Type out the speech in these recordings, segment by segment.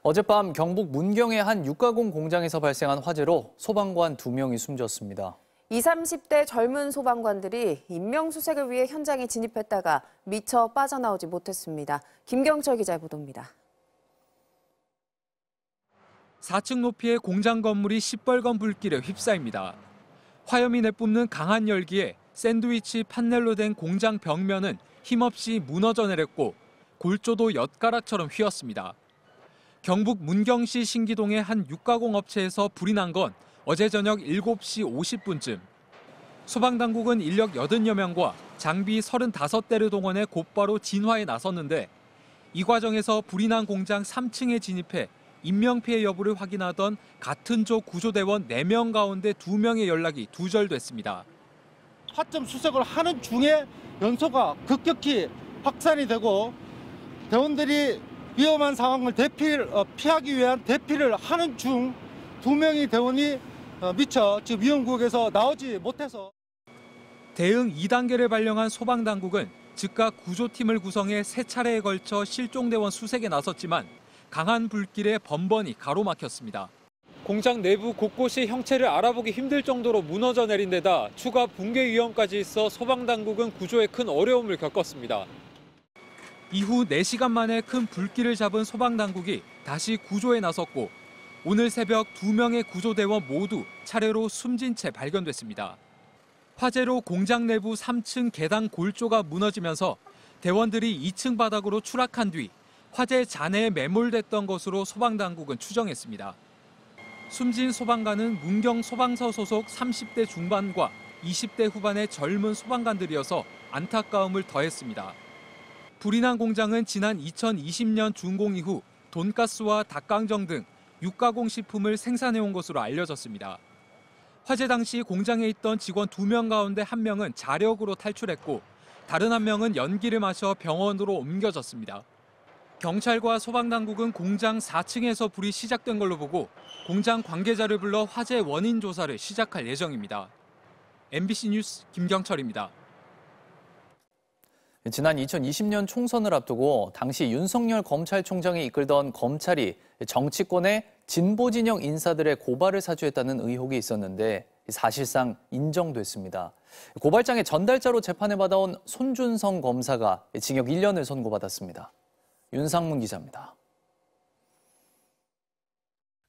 어젯밤 경북 문경의 한 육가공 공장에서 발생한 화재로 소방관 2명이 숨졌습니다. 20, 30대 젊은 소방관들이 인명수색을 위해 현장에 진입했다가 미처 빠져나오지 못했습니다. 김경철 기자의 보도입니다. 4층 높이의 공장 건물이 시뻘건 불길에 휩싸입니다. 화염이 내뿜는 강한 열기에 샌드위치 판넬로 된 공장 벽면은 힘없이 무너져 내렸고 골조도 엿가락처럼 휘었습니다. 경북 문경시 신기동의 한 육가공 업체에서 불이 난 건 어제 저녁 7시 50분쯤. 소방당국은 인력 80여 명과 장비 35대를 동원해 곧바로 진화에 나섰는데 이 과정에서 불이 난 공장 3층에 진입해 인명피해 여부를 확인하던 같은 조 구조대원 4명 가운데 2명의 연락이 두절됐습니다. 화점 수색을 하는 중에 연소가 급격히 확산이 되고 대원들이 위험한 상황을 피하기 위한 대피를 하는 중 2명의 대원이 미처 지금 위험구역에서 나오지 못해서 대응 2단계를 발령한 소방당국은 즉각 구조팀을 구성해 3차례에 걸쳐 실종대원 수색에 나섰지만 강한 불길에 번번이 가로막혔습니다. 공장 내부 곳곳이 형체를 알아보기 힘들 정도로 무너져 내린 데다 추가 붕괴 위험까지 있어 소방당국은 구조에 큰 어려움을 겪었습니다. 이후 4시간 만에 큰 불길을 잡은 소방당국이 다시 구조에 나섰고 오늘 새벽 2명의 구조대원 모두 차례로 숨진 채 발견됐습니다. 화재로 공장 내부 3층 계단 골조가 무너지면서 대원들이 2층 바닥으로 추락한 뒤 화재 잔해에 매몰됐던 것으로 소방당국은 추정했습니다. 숨진 소방관은 문경 소방서 소속 30대 중반과 20대 후반의 젊은 소방관들이어서 안타까움을 더했습니다. 불이 난 공장은 지난 2020년 준공 이후 돈가스와 닭강정 등 육가공 식품을 생산해온 것으로 알려졌습니다. 화재 당시 공장에 있던 직원 2명 가운데 1명은 자력으로 탈출했고 다른 1명은 연기를 마셔 병원으로 옮겨졌습니다. 경찰과 소방당국은 공장 4층에서 불이 시작된 걸로 보고 공장 관계자를 불러 화재 원인 조사를 시작할 예정입니다. MBC 뉴스 김경철입니다. 지난 2020년 총선을 앞두고 당시 윤석열 검찰총장이 이끌던 검찰이 정치권의 진보 진영 인사들의 고발을 사주했다는 의혹이 있었는데 사실상 인정됐습니다. 고발장의 전달자로 재판을 받아온 손준성 검사가 징역 1년을 선고받았습니다. 윤상문 기자입니다.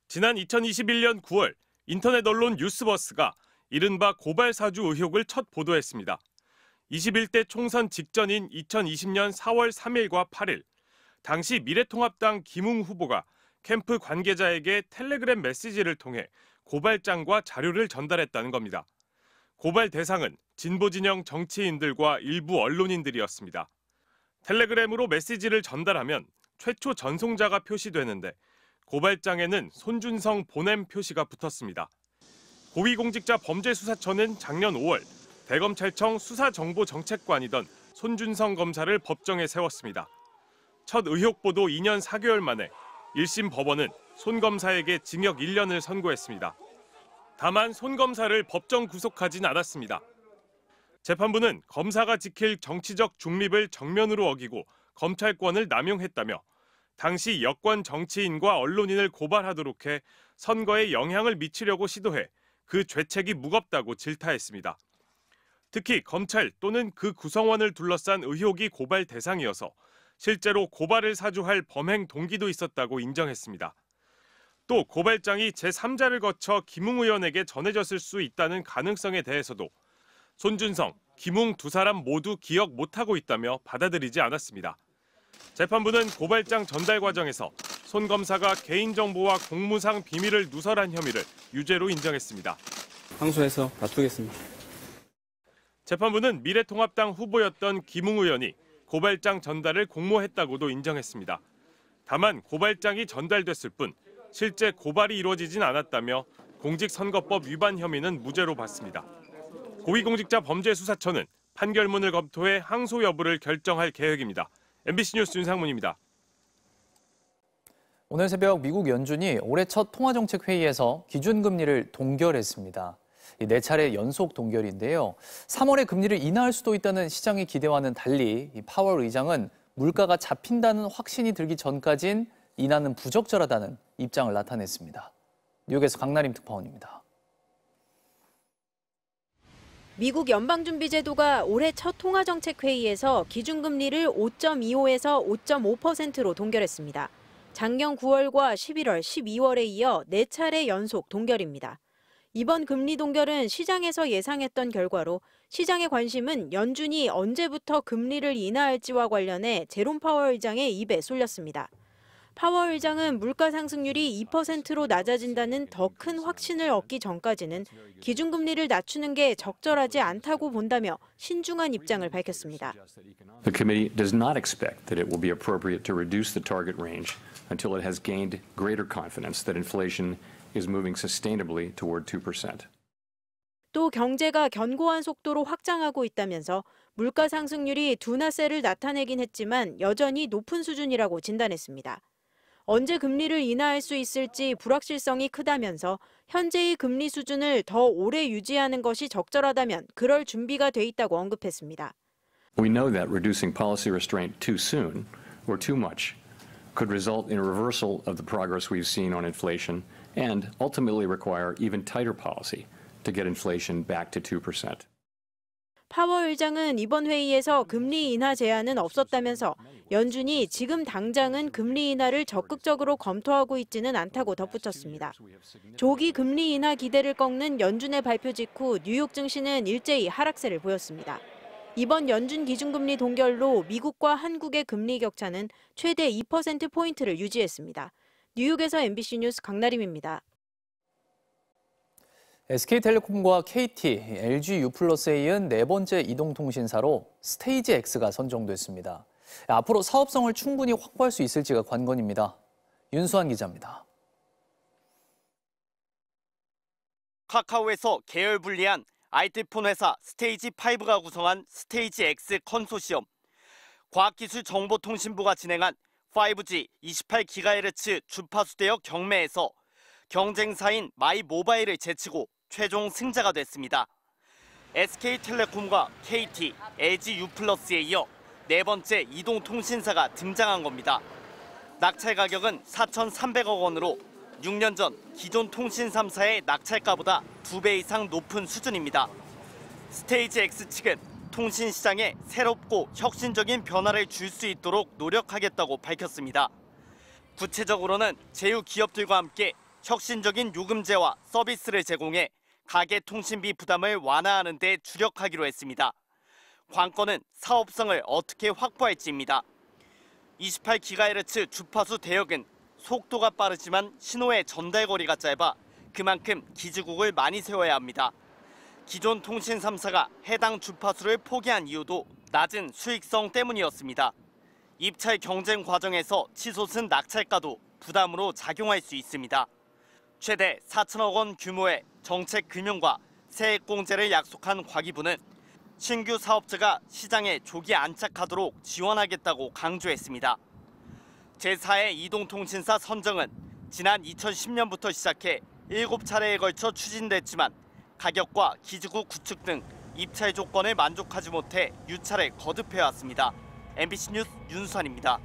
지난 2021년 9월 인터넷 언론 뉴스버스가 이른바 고발 사주 의혹을 첫 보도했습니다. 21대 총선 직전인 2020년 4월 3일과 8일, 당시 미래통합당 김웅 후보가 캠프 관계자에게 텔레그램 메시지를 통해 고발장과 자료를 전달했다는 겁니다. 고발 대상은 진보 진영 정치인들과 일부 언론인들이었습니다. 텔레그램으로 메시지를 전달하면 최초 전송자가 표시되는데 고발장에는 손준성 보냄 표시가 붙었습니다. 고위공직자 범죄수사처는 작년 5월 대검찰청 수사정보정책관이던 손준성 검사를 법정에 세웠습니다. 첫 의혹 보도 2년 4개월 만에 1심 법원은 손 검사에게 징역 1년을 선고했습니다. 다만 손 검사를 법정 구속하진 않았습니다. 재판부는 검사가 지킬 정치적 중립을 정면으로 어기고 검찰권을 남용했다며 당시 여권 정치인과 언론인을 고발하도록 해 선거에 영향을 미치려고 시도해 그 죄책이 무겁다고 질타했습니다. 특히 검찰 또는 그 구성원을 둘러싼 의혹이 고발 대상이어서 실제로 고발을 사주할 범행 동기도 있었다고 인정했습니다. 또 고발장이 제3자를 거쳐 김웅 의원에게 전해졌을 수 있다는 가능성에 대해서도 손준성, 김웅 두 사람 모두 기억 못하고 있다며 받아들이지 않았습니다. 재판부는 고발장 전달 과정에서 손 검사가 개인정보와 공무상 비밀을 누설한 혐의를 유죄로 인정했습니다. 항소해서 다투겠습니다. 재판부는 미래통합당 후보였던 김웅 의원이 고발장 전달을 공모했다고도 인정했습니다. 다만 고발장이 전달됐을 뿐 실제 고발이 이루어지진 않았다며 공직선거법 위반 혐의는 무죄로 봤습니다. 고위공직자 범죄수사처는 판결문을 검토해 항소 여부를 결정할 계획입니다. MBC 뉴스 윤상문입니다. 오늘 새벽 미국 연준이 올해 첫 통화정책회의에서 기준금리를 동결했습니다. 4차례 연속 동결인데요. 3월에 금리를 인하할 수도 있다는 시장의 기대와는 달리 파월 의장은 물가가 잡힌다는 확신이 들기 전까진 인하는 부적절하다는 입장을 나타냈습니다. 뉴욕에서 강나림 특파원입니다. 미국 연방준비제도가 올해 첫 통화정책회의에서 기준금리를 5.25에서 5.5%로 동결했습니다. 작년 9월과 11월, 12월에 이어 4차례 연속 동결입니다. 이번 금리 동결은 시장에서 예상했던 결과로 시장의 관심은 연준이 언제부터 금리를 인하할지와 관련해 제롬 파월 의장의 입에 쏠렸습니다. 파월 의장은 물가 상승률이 2%로 낮아진다는 더 큰 확신을 얻기 전까지는 기준금리를 낮추는 게 적절하지 않다고 본다며 신중한 입장을 밝혔습니다. The committee does not expect that it will be appropriate to reduce the target range until it has gained greater confidence that inflation is moving sustainably toward 2%. 또 경제가 견고한 속도로 확장하고 있다면서 물가 상승률이 둔화세를 나타내긴 했지만 여전히 높은 수준이라고 진단했습니다. 언제 금리를 인하할 수 있을지 불확실성이 크다면서 현재의 금리 수준을 더 오래 유지하는 것이 적절하다면 그럴 준비가 돼 있다고 언급했습니다. We know that reducing policy restraint too soon or too much could result in a reversal of the progress we've seen on inflation and ultimately require even tighter policy to get inflation back to 2%. 파월 의장은 이번 회의에서 금리 인하 제안은 없었다면서 연준이 지금 당장은 금리 인하를 적극적으로 검토하고 있지는 않다고 덧붙였습니다. 조기 금리 인하 기대를 꺾는 연준의 발표 직후 뉴욕 증시는 일제히 하락세를 보였습니다. 이번 연준 기준금리 동결로 미국과 한국의 금리 격차는 최대 2%포인트를 유지했습니다. 뉴욕에서 MBC 뉴스 강나림입니다. SK텔레콤과 KT, LG유플러스에 이은 네 번째 이동통신사로 스테이지 X가 선정됐습니다. 앞으로 사업성을 충분히 확보할 수 있을지가 관건입니다. 윤수환 기자입니다. 카카오에서 계열 분리한 IT폰 회사 스테이지5가 구성한 스테이지 X 컨소시엄, 과학기술정보통신부가 진행한 5G 28GHz 주파수 대역 경매에서 경쟁사인 마이모바일을 제치고 최종 승자가 됐습니다. SK텔레콤과 KT, LG유플러스에 이어 네 번째 이동통신사가 등장한 겁니다. 낙찰 가격은 4,300억 원으로 6년 전 기존 통신 3사의 낙찰가보다 2배 이상 높은 수준입니다. 스테이지 X 측은 통신 시장에 새롭고 혁신적인 변화를 줄 수 있도록 노력하겠다고 밝혔습니다. 구체적으로는 제휴 기업들과 함께 혁신적인 요금제와 서비스를 제공해 가계 통신비 부담을 완화하는 데 주력하기로 했습니다. 관건은 사업성을 어떻게 확보할지입니다. 28GHz 주파수 대역은 속도가 빠르지만 신호의 전달 거리가 짧아 그만큼 기지국을 많이 세워야 합니다. 기존 통신 3사가 해당 주파수를 포기한 이유도 낮은 수익성 때문이었습니다. 입찰 경쟁 과정에서 치솟은 낙찰가도 부담으로 작용할 수 있습니다. 최대 4천억 원 규모의 정책 금융과 세액 공제를 약속한 과기부는 신규 사업자가 시장에 조기 안착하도록 지원하겠다고 강조했습니다. 제4의 이동통신사 선정은 지난 2010년부터 시작해 7차례에 걸쳐 추진됐지만 가격과 기지국 구축 등 입찰 조건에 만족하지 못해 유찰에 거듭해왔습니다. MBC 뉴스 윤수환입니다.